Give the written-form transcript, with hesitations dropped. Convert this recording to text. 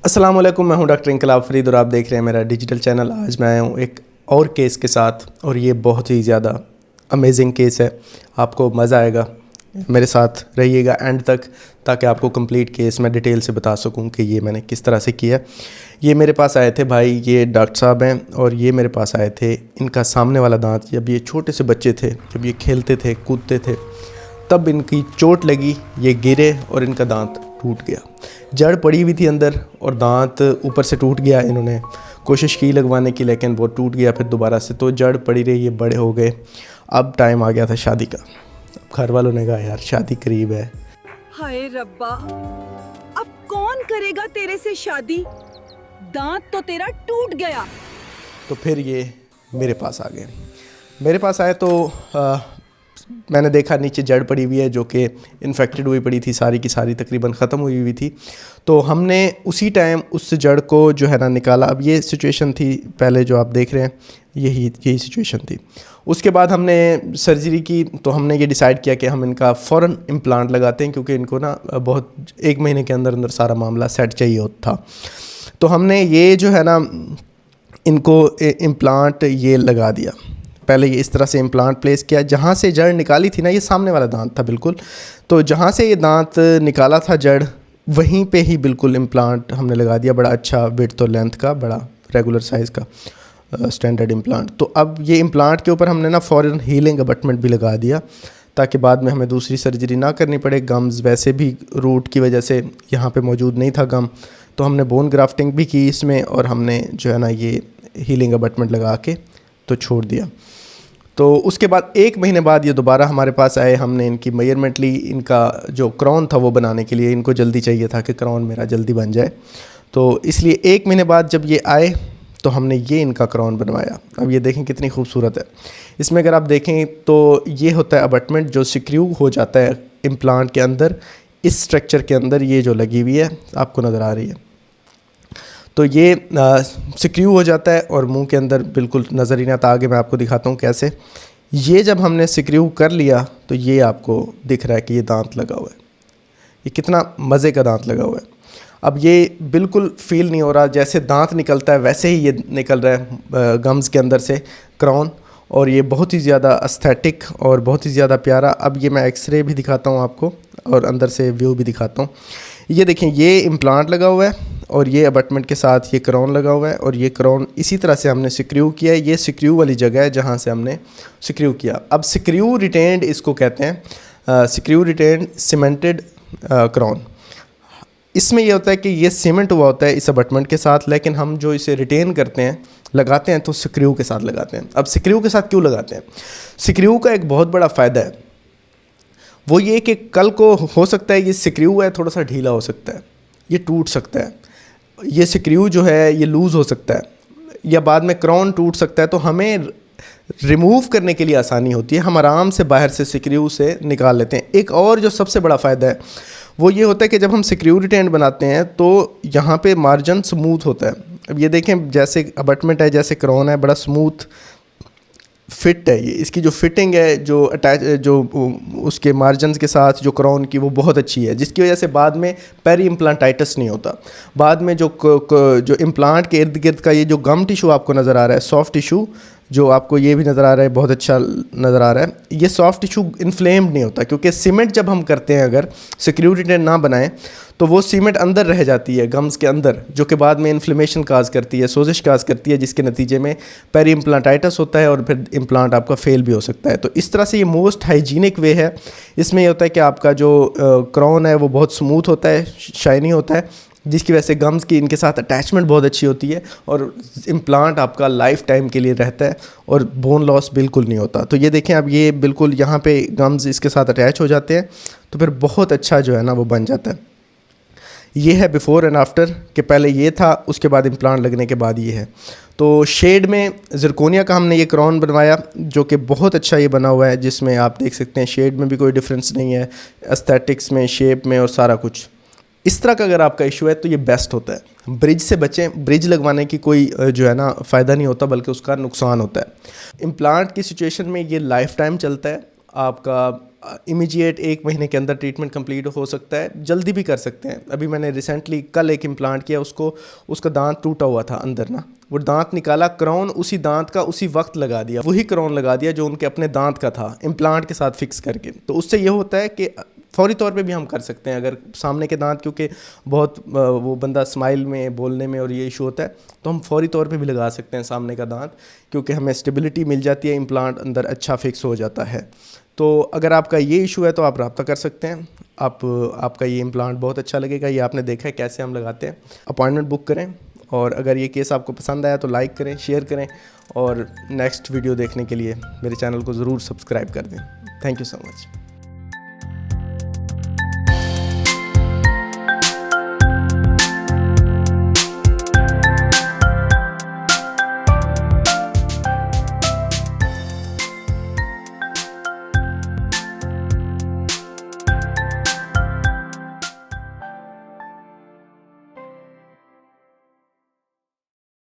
अस्सलाम वालेकुम, मैं हूं डॉक्टर इनकलाब फरीद और आप देख रहे हैं मेरा डिजिटल चैनल। आज मैं आया हूं एक और केस के साथ और ये बहुत ही ज़्यादा अमेजिंग केस है। आपको मज़ा आएगा, मेरे साथ रहिएगा एंड तक ताकि आपको कंप्लीट केस मैं डिटेल से बता सकूं कि ये मैंने किस तरह से किया। ये मेरे पास आए थे भाई, ये डॉक्टर साहब हैं और ये मेरे पास आए थे। इनका सामने वाला दांत, जब ये छोटे से बच्चे थे, जब ये खेलते थे कूदते थे, तब इनकी चोट लगी, ये गिरे और इनका दांत टूट गया। जड़ पड़ी हुई थी अंदर और दांत ऊपर से टूट गया। इन्होंने कोशिश की लगवाने की लेकिन वो टूट गया फिर दोबारा से, तो जड़ पड़ी रही, ये बड़े हो गए। अब टाइम आ गया था शादी का। घर वालों ने कहा यार शादी करीब है। हाय रब्बा, अब कौन करेगा तेरे से शादी? दांत तो तेरा टूट गया। तो फिर ये मेरे पास आ गए। मेरे पास आए तो मैंने देखा नीचे जड़ पड़ी हुई है जो कि इन्फेक्टेड हुई पड़ी थी, सारी की सारी तकरीबन ख़त्म हुई हुई थी। तो हमने उसी टाइम उस जड़ को जो है ना निकाला। अब ये सिचुएशन थी पहले जो आप देख रहे हैं, यही सिचुएशन थी। उसके बाद हमने सर्जरी की तो हमने ये डिसाइड किया कि हम इनका फ़ौरन इम्प्लांट लगाते हैं, क्योंकि इनको ना बहुत 1 महीने के अंदर अंदर सारा मामला सेट चाहिए होता था। तो हमने ये जो है ना इनको इम्प्लांट ये लगा दिया। पहले ये इस तरह से इम्प्लांट प्लेस किया। जहाँ से जड़ निकाली थी ना, ये सामने वाला दांत था बिल्कुल, तो जहाँ से ये दांत निकाला था जड़, वहीं पे ही बिल्कुल इम्प्लांट हमने लगा दिया। बड़ा अच्छा विड्थ और लेंथ का, बड़ा रेगुलर साइज़ का स्टैंडर्ड इम्प्लांट। तो अब ये इम्प्लांट के ऊपर हमने ना फ़ौरन हीलिंग अबटमेंट भी लगा दिया ताकि बाद में हमें दूसरी सर्जरी ना करनी पड़े। गम्स वैसे भी रूट की वजह से यहाँ पे मौजूद नहीं था गम, तो हमने बोन ग्राफ्टिंग भी की इसमें और हमने जो है ना ये हीलिंग अबटमेंट लगा के तो छोड़ दिया। तो उसके बाद 1 महीने बाद ये दोबारा हमारे पास आए। हमने इनकी मेजरमेंट ली, इनका जो क्राउन था वो बनाने के लिए। इनको जल्दी चाहिए था कि क्राउन मेरा जल्दी बन जाए, तो इसलिए 1 महीने बाद जब ये आए तो हमने ये इनका क्राउन बनवाया। अब ये देखें कितनी खूबसूरत है। इसमें अगर आप देखें तो ये होता है अबटमेंट जो सिक्रू हो जाता है इम्प्लांट के अंदर। इस स्ट्रक्चर के अंदर ये जो लगी हुई है आपको नज़र आ रही है, तो ये सिक्रू हो जाता है और मुंह के अंदर बिल्कुल नज़र ही नहीं आता। आगे मैं आपको दिखाता हूँ कैसे। ये जब हमने सिक्रू कर लिया तो ये आपको दिख रहा है कि ये दांत लगा हुआ है। ये कितना मज़े का दांत लगा हुआ है। अब ये बिल्कुल फील नहीं हो रहा, जैसे दांत निकलता है वैसे ही ये निकल रहा है गम्स के अंदर से क्राउन, और ये बहुत ही ज़्यादा एस्थेटिक और बहुत ही ज़्यादा प्यारा। अब ये मैं एक्सरे भी दिखाता हूँ आपको और अंदर से व्यू भी दिखाता हूँ। ये देखें, ये इम्प्लांट लगा हुआ है और ये अबटमेंट के साथ ये क्राउन लगा हुआ है, और ये क्राउन इसी तरह से हमने सिक्रू किया है। ये सिक्रू वाली जगह है जहाँ से हमने सिक्रू किया। अब सिक्रू रिटेन्ड इसको कहते हैं, सिक्रू रिटेन्ड सीमेंटेड क्राउन। इसमें यह होता है कि ये सीमेंट हुआ होता है इस अबटमेंट के साथ, लेकिन हम जो इसे रिटेन करते हैं लगाते हैं तो सिक्रू के साथ लगाते हैं। अब सिक्रू के साथ क्यों लगाते हैं? सिक्रू का एक बहुत बड़ा फ़ायदा है, वो ये कि कल को हो सकता है ये सिक्रू है थोड़ा सा ढीला हो सकता है, ये टूट सकता है, ये सिक्रू जो है ये लूज़ हो सकता है, या बाद में क्राउन टूट सकता है। तो हमें रिमूव करने के लिए आसानी होती है, हम आराम से बाहर से सिक्रू से निकाल लेते हैं। एक और जो सबसे बड़ा फ़ायदा है वो ये होता है कि जब हम सिक्रू रिटेन बनाते हैं तो यहाँ पे मार्जिन स्मूथ होता है। अब ये देखें, जैसे अबटमेंट है, जैसे क्राउन है, बड़ा स्मूथ फिट है ये। इसकी जो फिटिंग है, जो अटैच, जो उसके मार्जिन के साथ जो क्राउन की, वो बहुत अच्छी है, जिसकी वजह से बाद में पेरी इम्प्लांटाइटिस नहीं होता। बाद में जो इम्प्लांट के इर्द गिर्द का ये जो गम टिशू आपको नज़र आ रहा है, सॉफ्ट टिशू जो आपको ये भी नज़र आ रहा है, बहुत अच्छा नज़र आ रहा है, ये सॉफ्ट टिशू इन्फ्लेम्ड नहीं होता, क्योंकि सीमेंट जब हम करते हैं, अगर सिक्रू रिटेन ना बनाएं तो वो सीमेंट अंदर रह जाती है गम्स के अंदर, जो कि बाद में इन्फ्लेमेशन काज करती है, सोजिश काज करती है, जिसके नतीजे में पेरी इम्प्लांटाइटिस होता है और फिर इम्प्लांट आपका फेल भी हो सकता है। तो इस तरह से ये मोस्ट हाइजीनिक वे है। इसमें यह होता है कि आपका जो क्राउन है वो बहुत स्मूथ होता है, शाइनी होता है, जिसकी वजह से गम्स की इनके साथ अटैचमेंट बहुत अच्छी होती है और इम्प्लांट आपका लाइफ टाइम के लिए रहता है और बोन लॉस बिल्कुल नहीं होता। तो ये देखें, अब ये बिल्कुल यहाँ पे गम्स इसके साथ अटैच हो जाते हैं, तो फिर बहुत अच्छा जो है ना वो बन जाता है। ये है बिफ़ोर एंड आफ्टर, कि पहले ये था, उसके बाद इम्प्लांट लगने के बाद ये है। तो शेड में ज़िरकोनिया का हमने ये क्राउन बनवाया जो कि बहुत अच्छा ये बना हुआ है, जिसमें आप देख सकते हैं शेड में भी कोई डिफरेंस नहीं है, एस्थेटिक्स में, शेप में और सारा कुछ। इस तरह का अगर आपका इशू है तो ये बेस्ट होता है। ब्रिज से बचें, ब्रिज लगवाने की कोई जो है ना फ़ायदा नहीं होता, बल्कि उसका नुकसान होता है। इम्प्लांट की सिचुएशन में ये लाइफ टाइम चलता है, आपका इमीडिएट 1 महीने के अंदर ट्रीटमेंट कंप्लीट हो सकता है, जल्दी भी कर सकते हैं। अभी मैंने रिसेंटली कल एक इम्प्लांट किया, उसका दांत टूटा हुआ था अंदर ना, वो दांत निकाला, क्राउन उसी दांत का उसी वक्त लगा दिया, वही क्राउन लगा दिया जो उनके अपने दांत का था, इम्प्लांट के साथ फिक्स करके। तो उससे ये होता है कि फौरी तौर पे भी हम कर सकते हैं। अगर सामने के दांत, क्योंकि बहुत वो बंदा स्माइल में, बोलने में और ये इशू होता है, तो हम फौरी तौर पे भी लगा सकते हैं सामने का दांत, क्योंकि हमें स्टेबिलिटी मिल जाती है, इम्प्लांट अंदर अच्छा फिक्स हो जाता है। तो अगर आपका ये इशू है तो आप रब्ता कर सकते हैं। आपका ये इम्प्लांट बहुत अच्छा लगेगा। ये आपने देखा है कैसे हम लगाते हैं। अपॉइंटमेंट बुक करें, और अगर ये केस आपको पसंद आया तो लाइक करें, शेयर करें, और नेक्स्ट वीडियो देखने के लिए मेरे चैनल को ज़रूर सब्सक्राइब कर दें। Thank you so much.